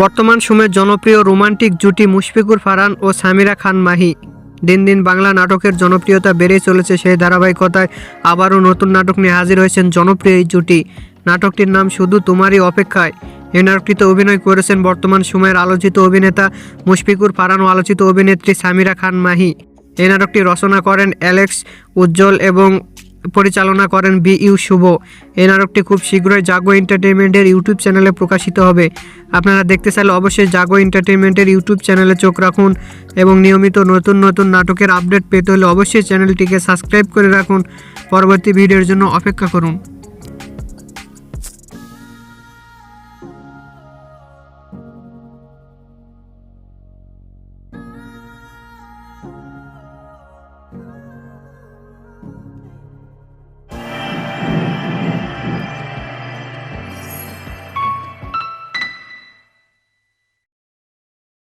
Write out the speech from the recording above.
বর্তমান সময়ের জনপ্রিয় রোমান্টিক জুটি মুশফিকুর ফারহান ও সামিরা খান মাহি। দিন দিন বাংলা নাটকের জনপ্রিয়তা বেড়েই চলেছে। সেই ধারাবাহিকতায় আবারও নতুন নাটক নিয়ে হাজির হয়েছেন জনপ্রিয় এই জুটি। নাটকটির নাম শুধু তোমারই অপেক্ষায়। এই নাটকটিতে অভিনয় করেছেন বর্তমান সময়ের আলোচিত অভিনেতা মুশফিকুর ফারহান ও আলোচিত অভিনেত্রী সামিরা খান মাহি। এই নাটকটি রচনা করেন অ্যালেক্স উজ্জ্বল এবং পরিচালনা করেন বি.ইউ. শুভ। এই নাটকটি খুব শীঘ্রই জাগো এন্টারটেইনমেন্টের ইউটিউব চ্যানেলে প্রকাশিত হবে। আপনারা দেখতে চাইলে অবশ্যই জাগো এন্টারটেইনমেন্টের ইউটিউব চ্যানেলে চোখ রাখুন এবং নিয়মিত নতুন নতুন নাটকের আপডেট পেতে হলে অবশ্যই চ্যানেলটিকে সাবস্ক্রাইব করে রাখুন। পরবর্তী ভিডিওর জন্য অপেক্ষা করুন।